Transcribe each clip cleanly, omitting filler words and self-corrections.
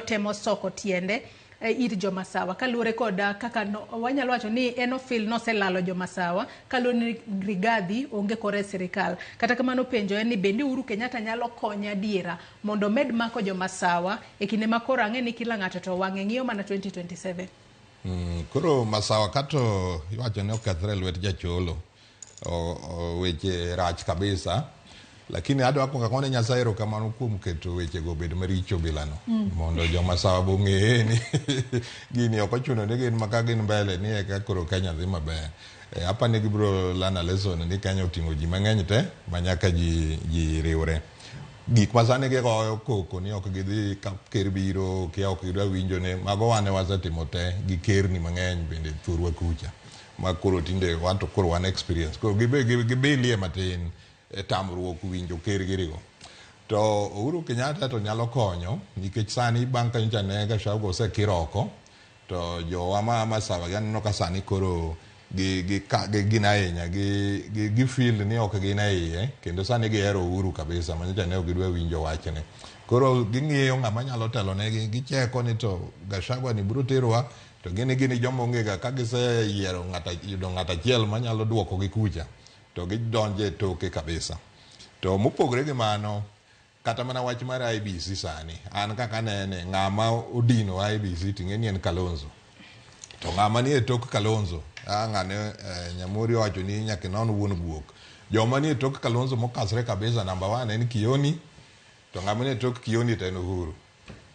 temo soko tiende ir jomasawa kaluore koda kaka wanyalo wacho ni Enofil noselalo jomasawa kaluore ni Rigathi onge kore sirikal. Kata kamano penjo en ni bende Uhuru Kenyatta nyalo konya diera mondo med mako jomasawa e kinde makoro ang'e ni kila ng'ato to wang'e ng'iyo mana 2027. Koro masawa kato iwacho ni okethre lwet jacholo weche rach kabisa, lakini adwa kuonga kone Nyasaye erokamano kuom keto weche go bed maricho bilano mondo jomasawa bong'e ni gini ok ochuno ni gin maka gin mbele ni eka koro Kenya dhi maber. Apa ni gibro lana lesson ni Kenya oting'o ji mang'eny te manyaka ji riwre. Gik masane gigoyo koko ni ok gidhi ka ker biro kia ok gidwa winjo ne mago wane wasetimo te gi ker ni mang'eny bende thurwa kucha ma koro tinde wanto koro wan experience koro gibilie matin tamruok winjo ker girigo. To Uhuru Kenyatta to nyalo konyo nikech sani bang' ka nyocha ne Gachagua osekiroko to jowa ma masawa yaneno ka sani koro gin ahinya gi feel ni ok gin iye kendo sani gihero Uhuru kabisa manyocha ne ok gidwa winjo wachne. Koro ging'iyo ng'ama nyalo telo negi, gicheko ni to Gachagua ni biro terowa to gini jomo ongega ka giseyiero ng'at achiel manyalo duoko gi kucha to gidonje toke kabisa. To mopogre gi mano kata mana wach mar IBC sani an kaka nene ng'ama odino IBC ting'eni en Kalonzo. To ng'ama ni e tok Kalonzo ng'ane Nyamuri wacho ni nyaka non wuon guok. Joma ni e tok Kalonzo mokasre kabisa namba 1 en Kioni, to ng'ama ni e tok Kioni to en Uhuru.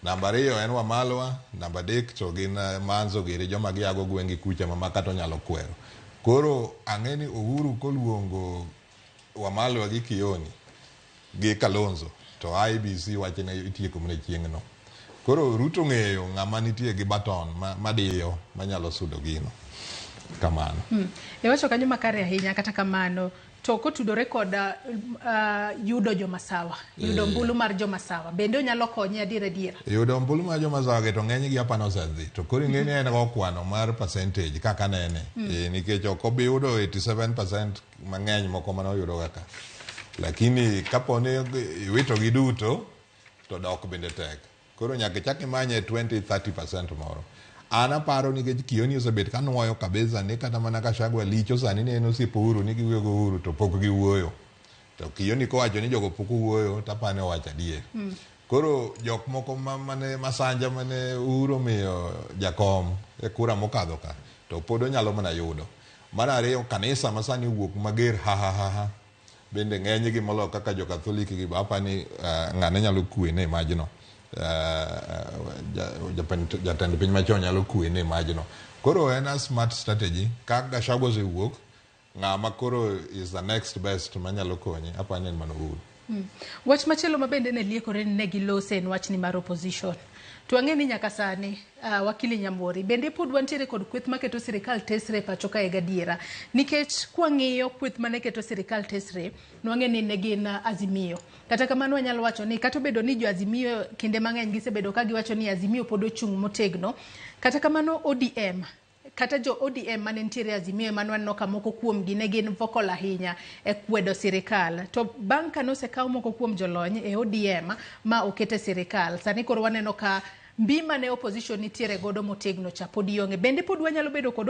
Namba 2 en Wamalwa, namba 3 to gin Manzo giri joma giago gwengi kucha mamaka to nyalo kwero. Koro ang'eni Uhuru koluongo Wamalwa gi Kioni gi Kalonzo to IBC wachne itieko mne chieng'no. Koro Ruto ng'eyo ng'ama nitie gi baton madiyo manyalo sudo gino kamano. Iwacho kanyo makare ahinya kata kamano to kotudore koda yudo jomasawa, yudo mbulu mar jomasawa bende onyalo konye adiera. Yudo mbulu mar jomasawa to ng'eny gi apano osedhi to koro ng'eni en go kwano mar percentage kaka nene nikech ok obi yudo 87% mang'eny moko mane oyudo kaka, lakini kaponi iwito gi duto to dok bende tek. Koro nyaka chak imanye 20-30% moro. An aparo nikech Kioni osebet ka nuoyo kabisa ni kata mana Gachagua licho sani ne en osiepo Uhuru ni giwuoyo go Uhuru to pok giwuoyo. To Kioni kowacho ni jogo pok wuoyo tapane owacho adier. Koro jok moko mane masanja mane Uhuru miyo jakom e kura mokadho ka to pod onyalo mana yudo. Mar ariyo kanisa masani wuok mager ha bende ng'eny gi molo kaka jo Catholic gi apani ng'ane nyalo kwe ne majno. Jatend piny machon nyalo kwe ne majno. Koro en a smart strategy ka Gachagua osewuok ng'ama koro is the next best manyalo konye apani en mano Uhuru. Wach machielo mabende ne liekore ne gilose en wach ni mar opposition. To ang'e ni nyaka sani wakili Nyamori bende pod wantiere kod kweth maketo sirikal tesre pacho ka gadiera nikech kwang'iyo kweth mane keto sirikal tesre nwang'e ni ne gin Azimio. Kata kamano wanyalo wacho ni kata obedo ni jo Azimio kinde mang'eny gisebedo ka giwacho ni Azimio pod ochung' motegno, kata kamano ODM kata jo ODM mane nitiere Azimio manwanno ka moko kuom gi ne gin vocal ahinya e kwedo sirikal. To bang' ka nosekaw moko kuom jolony e ODM ma okete sirikal, sani koro waneno ka mbi mane opposition nitiere godo motegno cha pod ionge. Bende pod wanyalo bedo kod